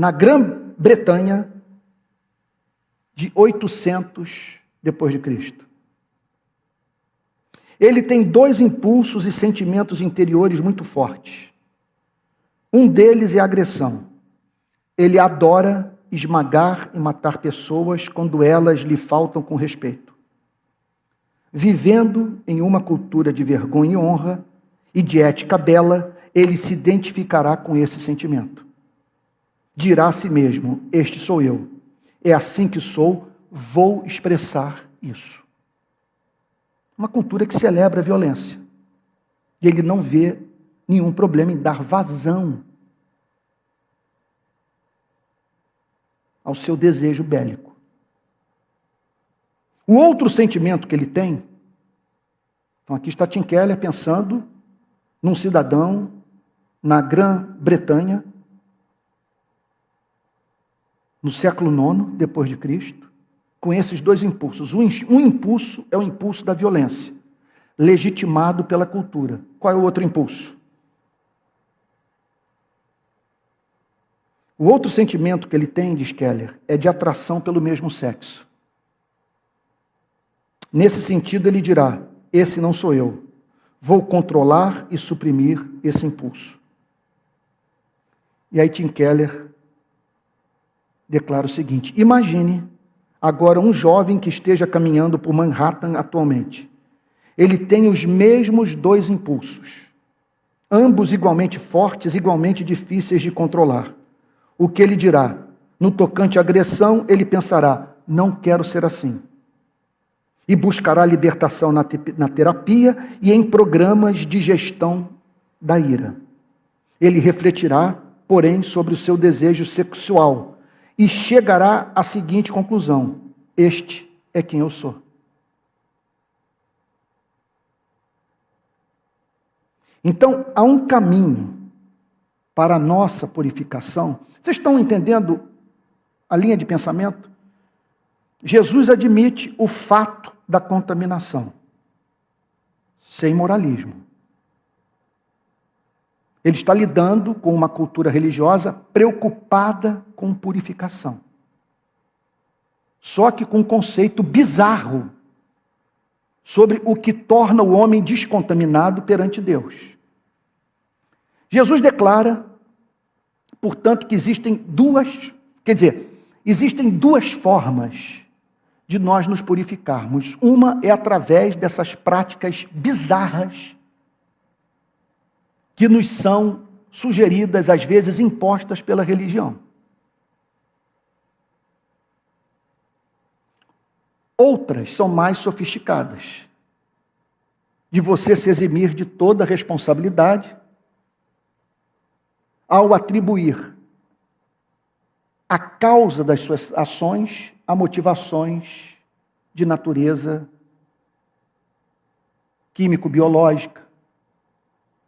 de 800 depois de Cristo. Ele tem dois impulsos e sentimentos interiores muito fortes. Um deles é a agressão. Ele adora esmagar e matar pessoas quando elas lhe faltam com respeito. Vivendo em uma cultura de vergonha e honra e de ética bela, ele se identificará com esse sentimento. Dirá a si mesmo, este sou eu. É assim que sou, vou expressar isso. Uma cultura que celebra a violência. E ele não vê nenhum problema em dar vazão ao seu desejo bélico. O outro sentimento que ele tem, então aqui está Tim Keller pensando num cidadão na Grã-Bretanha, no século IX, depois de Cristo, com esses dois impulsos. Um impulso é o impulso da violência, legitimado pela cultura. Qual é o outro impulso? O outro sentimento que ele tem, diz Keller, é de atração pelo mesmo sexo. Nesse sentido, ele dirá, esse não sou eu. Vou controlar e suprimir esse impulso. E aí Tim Keller declara o seguinte, imagine agora um jovem que esteja caminhando por Manhattan atualmente. Ele tem os mesmos dois impulsos, ambos igualmente fortes, igualmente difíceis de controlar. O que ele dirá? No tocante à agressão, ele pensará, não quero ser assim. E buscará libertação na terapia e em programas de gestão da ira. Ele refletirá, porém, sobre o seu desejo sexual e chegará à seguinte conclusão: este é quem eu sou. Então, há um caminho para a nossa purificação. Vocês estão entendendo a linha de pensamento? Jesus admite o fato da contaminação, sem moralismo. Ele está lidando com uma cultura religiosa preocupada com purificação. Só que com um conceito bizarro sobre o que torna o homem descontaminado perante Deus. Jesus declara, portanto, que existem duas formas de nós nos purificarmos. Uma é através dessas práticas bizarras que nos são sugeridas, às vezes impostas pela religião. Outras são mais sofisticadas, de você se eximir de toda responsabilidade ao atribuir a causa das suas ações a motivações de natureza químico-biológica,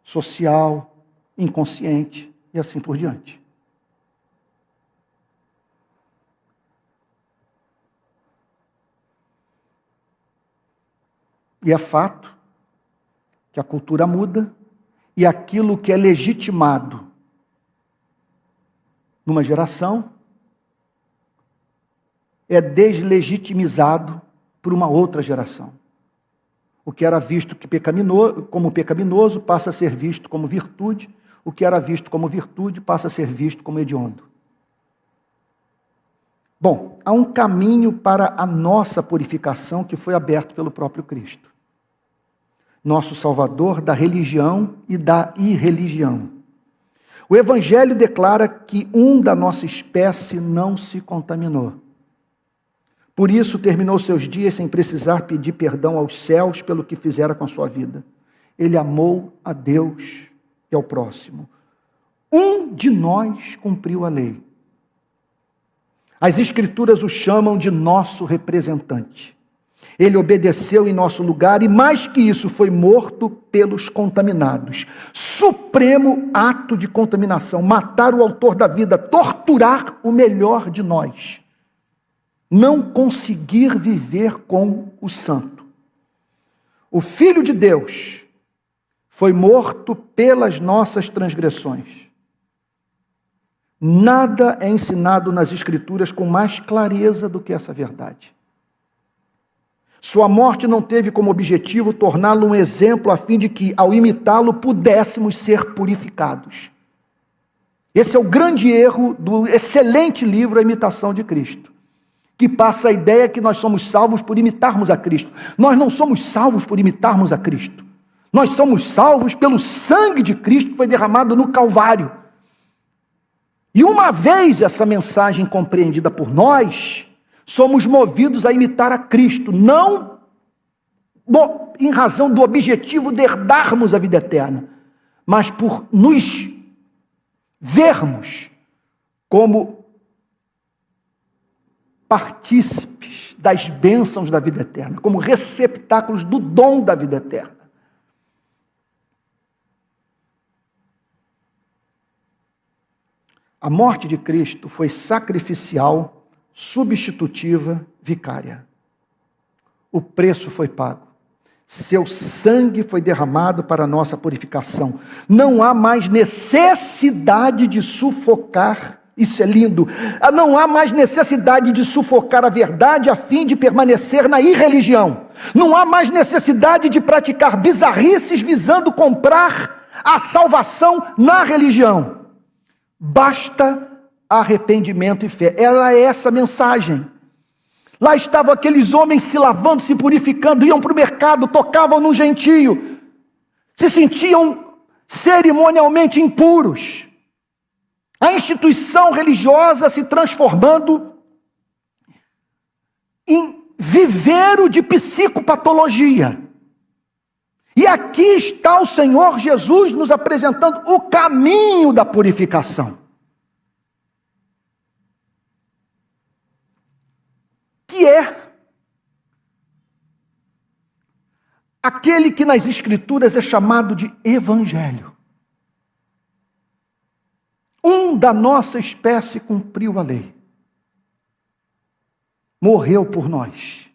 social, inconsciente e assim por diante. E é fato que a cultura muda e aquilo que é legitimado numa geração é deslegitimizado por uma outra geração. O que era visto como pecaminoso passa a ser visto como virtude, o que era visto como virtude passa a ser visto como hediondo. Bom, há um caminho para a nossa purificação que foi aberto pelo próprio Cristo, nosso Salvador da religião e da irreligião. O Evangelho declara que um da nossa espécie não se contaminou. Por isso terminou seus dias sem precisar pedir perdão aos céus pelo que fizera com a sua vida. Ele amou a Deus e ao próximo. Um de nós cumpriu a lei. As Escrituras o chamam de nosso representante. Ele obedeceu em nosso lugar e, mais que isso, foi morto pelos contaminados. Supremo ato de contaminação, matar o autor da vida, torturar o melhor de nós. Não conseguir viver com o santo. O Filho de Deus foi morto pelas nossas transgressões. Nada é ensinado nas Escrituras com mais clareza do que essa verdade. Sua morte não teve como objetivo torná-lo um exemplo a fim de que, ao imitá-lo, pudéssemos ser purificados. Esse é o grande erro do excelente livro A Imitação de Cristo, que passa a ideia que nós somos salvos por imitarmos a Cristo. Nós não somos salvos por imitarmos a Cristo. Nós somos salvos pelo sangue de Cristo que foi derramado no Calvário. E uma vez essa mensagem compreendida por nós, somos movidos a imitar a Cristo, não em razão do objetivo de herdarmos a vida eterna, mas por nos vermos como partícipes das bênçãos da vida eterna, como receptáculos do dom da vida eterna. A morte de Cristo foi sacrificial, substitutiva, vicária. O preço foi pago. Seu sangue foi derramado para a nossa purificação. Não há mais necessidade de sufocar. Isso é lindo. Não há mais necessidade de sufocar a verdade a fim de permanecer na irreligião. Não há mais necessidade de praticar bizarrices visando comprar a salvação na religião. Basta arrependimento e fé. Era essa a mensagem. Lá estavam aqueles homens se lavando, se purificando, iam para o mercado, tocavam no gentio, se sentiam cerimonialmente impuros. A instituição religiosa se transformando em viveiro de psicopatologia. E aqui está o Senhor Jesus nos apresentando o caminho da purificação. é aquele que nas Escrituras é chamado de Evangelho. Um da nossa espécie cumpriu a lei. Morreu por nós.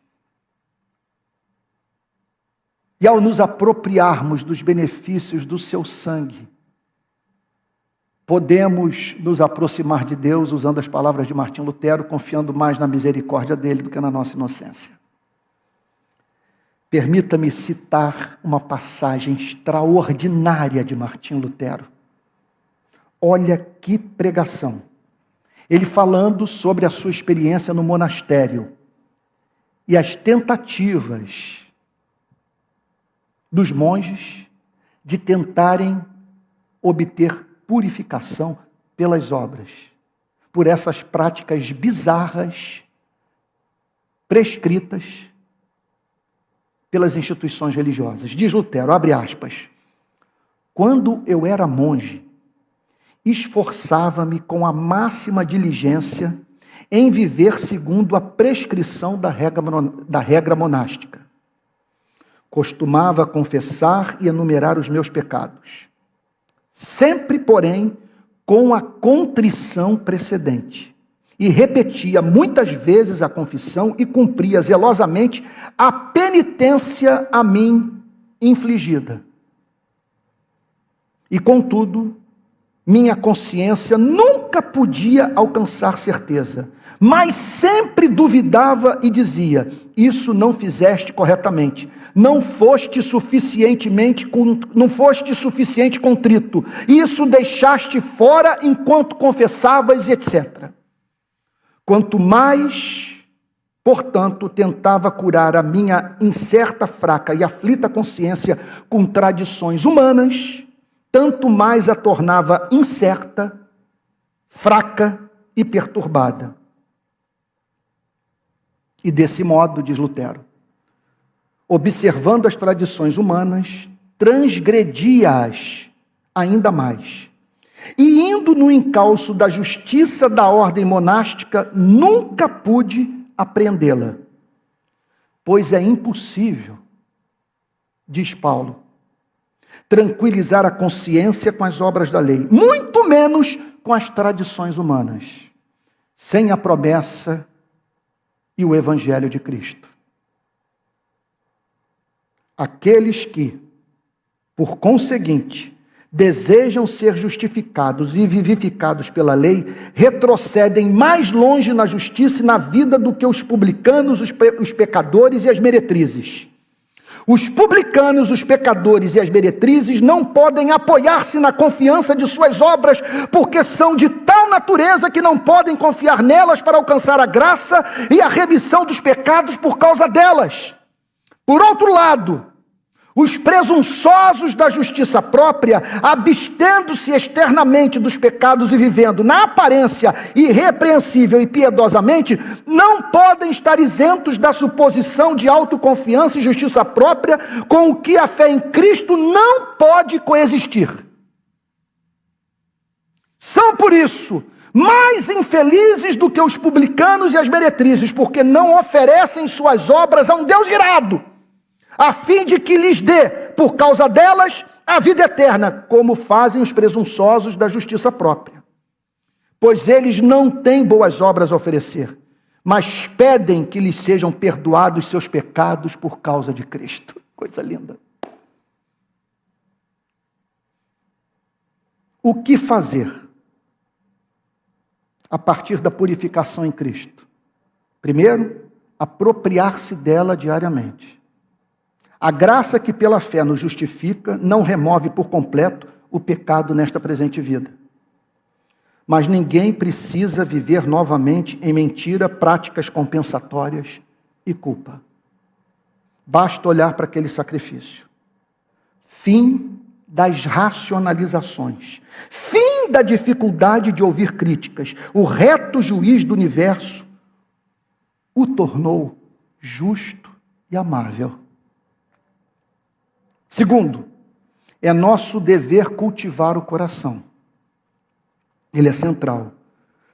E ao nos apropriarmos dos benefícios do seu sangue, podemos nos aproximar de Deus, usando as palavras de Martim Lutero, confiando mais na misericórdia dele do que na nossa inocência. Permita-me citar uma passagem extraordinária de Martim Lutero. Olha que pregação. Ele falando sobre a sua experiência no monastério e as tentativas dos monges de tentarem obter purificação pelas obras, por essas práticas bizarras, prescritas pelas instituições religiosas. Diz Lutero, abre aspas, quando eu era monge, esforçava-me com a máxima diligência em viver segundo a prescrição da regra monástica. Costumava confessar e enumerar os meus pecados, sempre, porém, com a contrição precedente, e repetia muitas vezes a confissão e cumpria zelosamente a penitência a mim infligida. E, contudo, minha consciência nunca podia alcançar certeza, mas sempre duvidava e dizia, isso não fizeste corretamente, não foste suficiente contrito, isso deixaste fora enquanto confessavas, etc. Quanto mais, portanto, tentava curar a minha incerta, fraca e aflita consciência com tradições humanas, tanto mais a tornava incerta, fraca e perturbada. E desse modo, diz Lutero, observando as tradições humanas, transgredia-as ainda mais. E indo no encalço da justiça da ordem monástica, nunca pude apreendê-la. Pois é impossível, diz Paulo, tranquilizar a consciência com as obras da lei, muito menos com as tradições humanas, sem a promessa e o Evangelho de Cristo. Aqueles que, por conseguinte, desejam ser justificados e vivificados pela lei, retrocedem mais longe na justiça e na vida do que os publicanos, os pecadores e as meretrizes. Os publicanos, os pecadores e as meretrizes não podem apoiar-se na confiança de suas obras, porque são de tal natureza que não podem confiar nelas para alcançar a graça e a remissão dos pecados por causa delas. Por outro lado, os presunçosos da justiça própria, abstendo-se externamente dos pecados e vivendo na aparência irrepreensível e piedosamente, não podem estar isentos da suposição de autoconfiança e justiça própria com o que a fé em Cristo não pode coexistir. São, por isso, mais infelizes do que os publicanos e as meretrizes, porque não oferecem suas obras a um Deus irado, a fim de que lhes dê, por causa delas, a vida eterna, como fazem os presunçosos da justiça própria. Pois eles não têm boas obras a oferecer, mas pedem que lhes sejam perdoados seus pecados por causa de Cristo. Coisa linda. O que fazer a partir da purificação em Cristo? Primeiro, apropriar-se dela diariamente. A graça que pela fé nos justifica não remove por completo o pecado nesta presente vida. Mas ninguém precisa viver novamente em mentira, práticas compensatórias e culpa. Basta olhar para aquele sacrifício. Fim das racionalizações. Fim da dificuldade de ouvir críticas. O reto juiz do universo o tornou justo e amável. Segundo, é nosso dever cultivar o coração. Ele é central.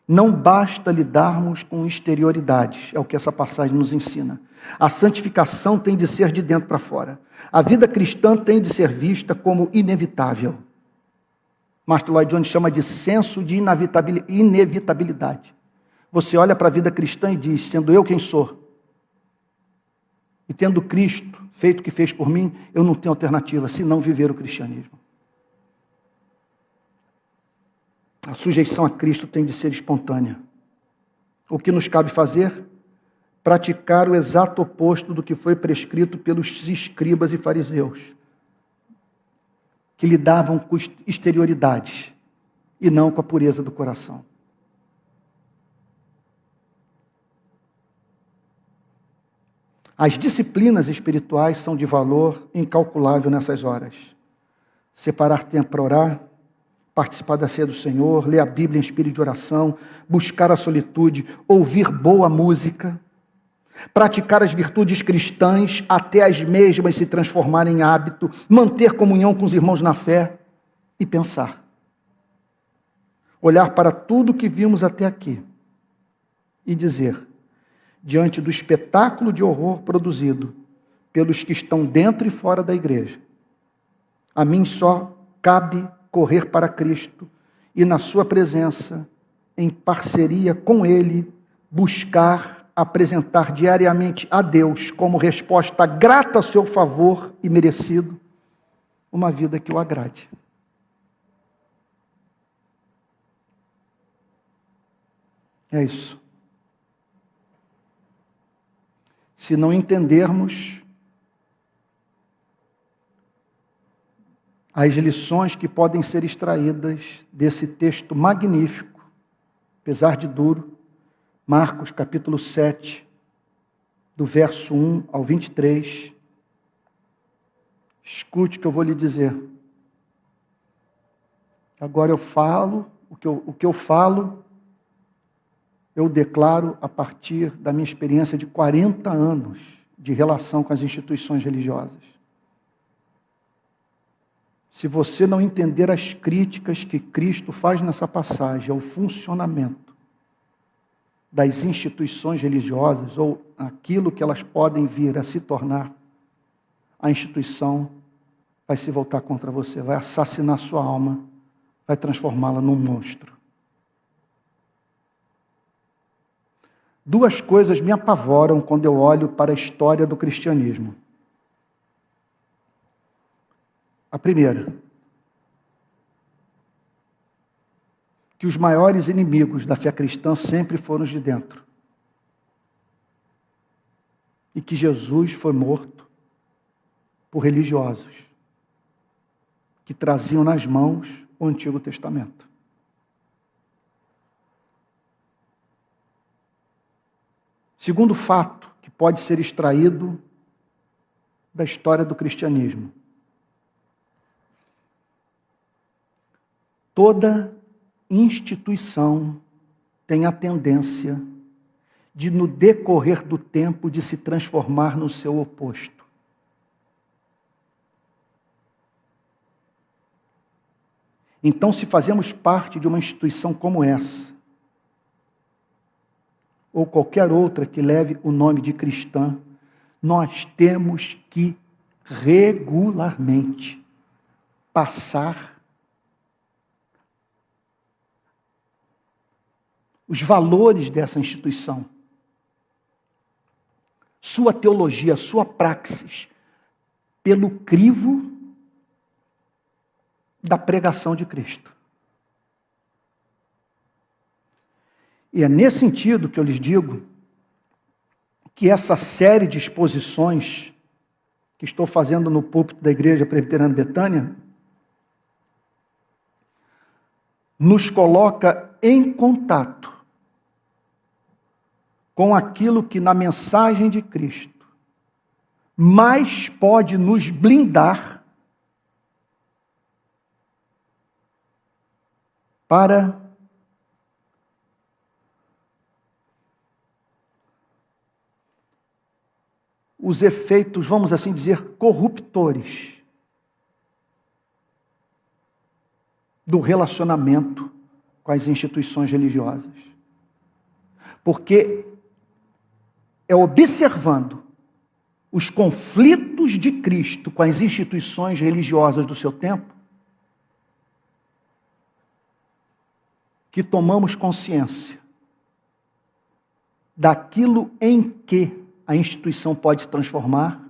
Não basta lidarmos com exterioridades, é o que essa passagem nos ensina. A santificação tem de ser de dentro para fora. A vida cristã tem de ser vista como inevitável. Martin Lloyd Jones chama de senso de inevitabilidade. Você olha para a vida cristã e diz, sendo eu quem sou, e tendo Cristo feito o que fez por mim, eu não tenho alternativa, senão viver o cristianismo. A sujeição a Cristo tem de ser espontânea. O que nos cabe fazer? Praticar o exato oposto do que foi prescrito pelos escribas e fariseus, que lidavam com exterioridades e não com a pureza do coração. As disciplinas espirituais são de valor incalculável nessas horas. Separar tempo para orar, participar da ceia do Senhor, ler a Bíblia em espírito de oração, buscar a solitude, ouvir boa música, praticar as virtudes cristãs até as mesmas se transformarem em hábito, manter comunhão com os irmãos na fé e pensar. Olhar para tudo que vimos até aqui e dizer, diante do espetáculo de horror produzido pelos que estão dentro e fora da igreja, a mim só cabe correr para Cristo e na sua presença, em parceria com Ele, buscar apresentar diariamente a Deus como resposta grata ao seu favor e merecido, uma vida que o agrade. É isso. Se não entendermos as lições que podem ser extraídas desse texto magnífico, apesar de duro, Marcos capítulo 7, do verso 1 ao 23, escute o que eu vou lhe dizer. Agora eu falo, o que eu falo, eu declaro a partir da minha experiência de 40 anos de relação com as instituições religiosas. Se você não entender as críticas que Cristo faz nessa passagem ao funcionamento das instituições religiosas ou aquilo que elas podem vir a se tornar, a instituição vai se voltar contra você, vai assassinar sua alma, vai transformá-la num monstro. Duas coisas me apavoram quando eu olho para a história do cristianismo. A primeira, que os maiores inimigos da fé cristã sempre foram os de dentro. E que Jesus foi morto por religiosos que traziam nas mãos o Antigo Testamento. Segundo fato que pode ser extraído da história do cristianismo. Toda instituição tem a tendência de, no decorrer do tempo, de se transformar no seu oposto. Então, se fazemos parte de uma instituição como essa, ou qualquer outra que leve o nome de cristã, nós temos que regularmente passar os valores dessa instituição, sua teologia, sua praxis, pelo crivo da pregação de Cristo. E é nesse sentido que eu lhes digo que essa série de exposições que estou fazendo no púlpito da Igreja Presbiteriana Betânia nos coloca em contato com aquilo que na mensagem de Cristo mais pode nos blindar para os efeitos, vamos assim dizer, corruptores do relacionamento com as instituições religiosas. Porque é observando os conflitos de Cristo com as instituições religiosas do seu tempo que tomamos consciência daquilo em que a instituição pode se transformar,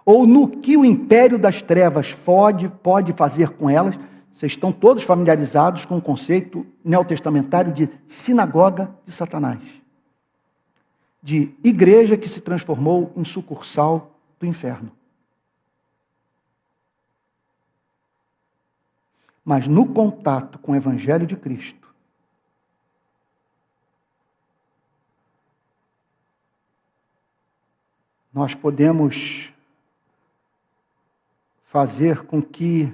ou no que o império das trevas pode fazer com elas. Vocês estão todos familiarizados com o conceito neotestamentário de sinagoga de Satanás, de igreja que se transformou em sucursal do inferno. Mas no contato com o Evangelho de Cristo, nós podemos fazer com que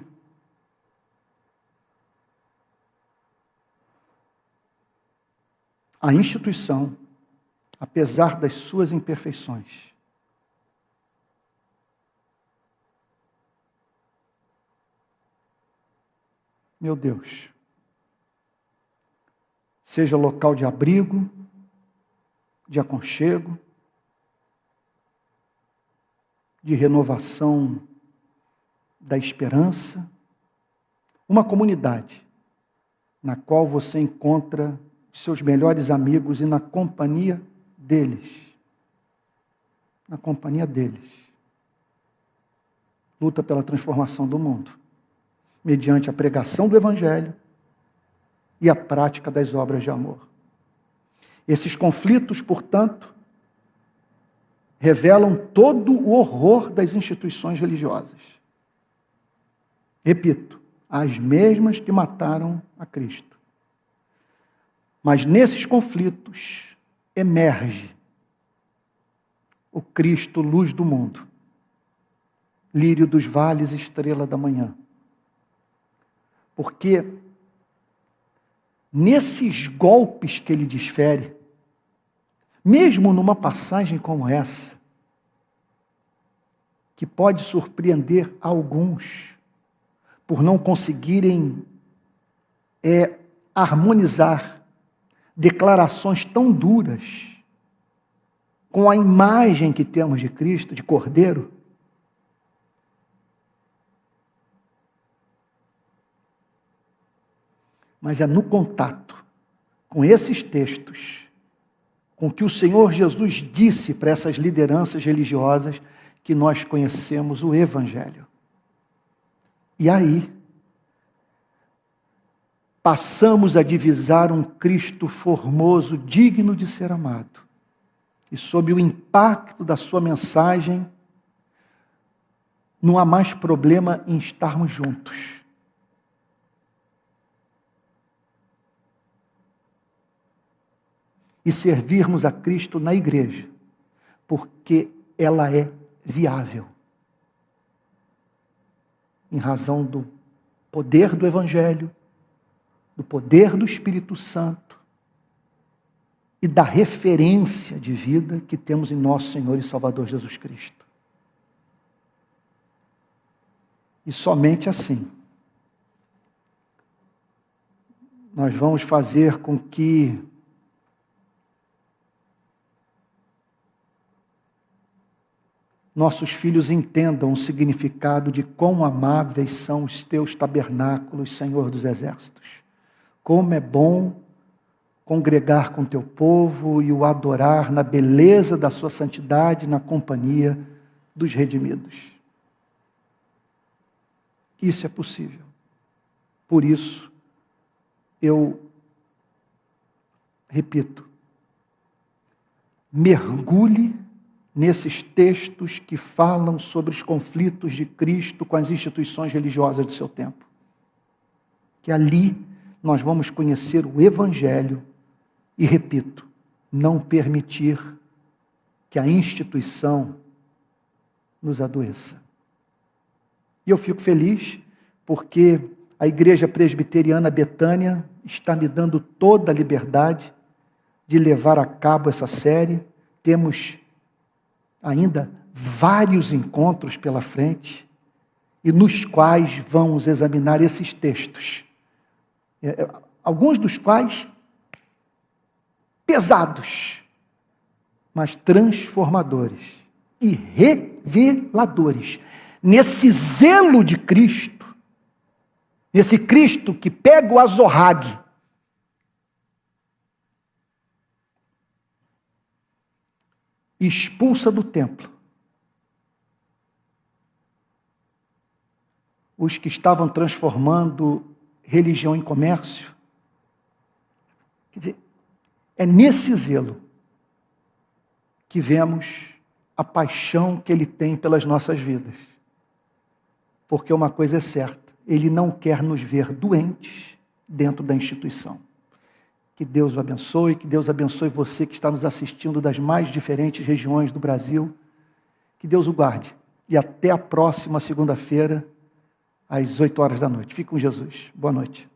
a instituição, apesar das suas imperfeições, meu Deus, seja local de abrigo, de aconchego, de renovação da esperança, uma comunidade na qual você encontra seus melhores amigos e na companhia deles. Na companhia deles. Luta pela transformação do mundo, mediante a pregação do Evangelho e a prática das obras de amor. Esses conflitos, portanto, revelam todo o horror das instituições religiosas. Repito, as mesmas que mataram a Cristo. Mas nesses conflitos emerge o Cristo, luz do mundo, lírio dos vales, estrela da manhã. Porque nesses golpes que ele desfere, mesmo numa passagem como essa, que pode surpreender alguns, por não conseguirem harmonizar declarações tão duras com a imagem que temos de Cristo, de Cordeiro, mas é no contato com esses textos, com o que o Senhor Jesus disse para essas lideranças religiosas, que nós conhecemos o Evangelho. E aí, passamos a divisar um Cristo formoso, digno de ser amado. E sob o impacto da sua mensagem, não há mais problema em estarmos juntos. E servirmos a Cristo na igreja, porque ela é viável. Em razão do poder do Evangelho, do poder do Espírito Santo e da referência de vida que temos em nosso Senhor e Salvador Jesus Cristo. E somente assim nós vamos fazer com que nossos filhos entendam o significado de quão amáveis são os teus tabernáculos, Senhor dos Exércitos. Como é bom congregar com teu povo e o adorar na beleza da sua santidade, na companhia dos redimidos. Isso é possível. Por isso, eu repito, mergulhe nesses textos que falam sobre os conflitos de Cristo com as instituições religiosas do seu tempo. Que ali nós vamos conhecer o Evangelho e, repito, não permitir que a instituição nos adoeça. E eu fico feliz porque a Igreja Presbiteriana Betânia está me dando toda a liberdade de levar a cabo essa série. Temos ainda vários encontros pela frente, e nos quais vamos examinar esses textos. Alguns dos quais pesados, mas transformadores e reveladores. Nesse zelo de Cristo, esse Cristo que pega o azorrague, expulsa do templo os que estavam transformando religião em comércio. Quer dizer, é nesse zelo que vemos a paixão que ele tem pelas nossas vidas. Porque uma coisa é certa, ele não quer nos ver doentes dentro da instituição. Que Deus o abençoe, que Deus abençoe você que está nos assistindo das mais diferentes regiões do Brasil. Que Deus o guarde. E até a próxima segunda-feira, às 8 horas da noite. Fique com Jesus. Boa noite.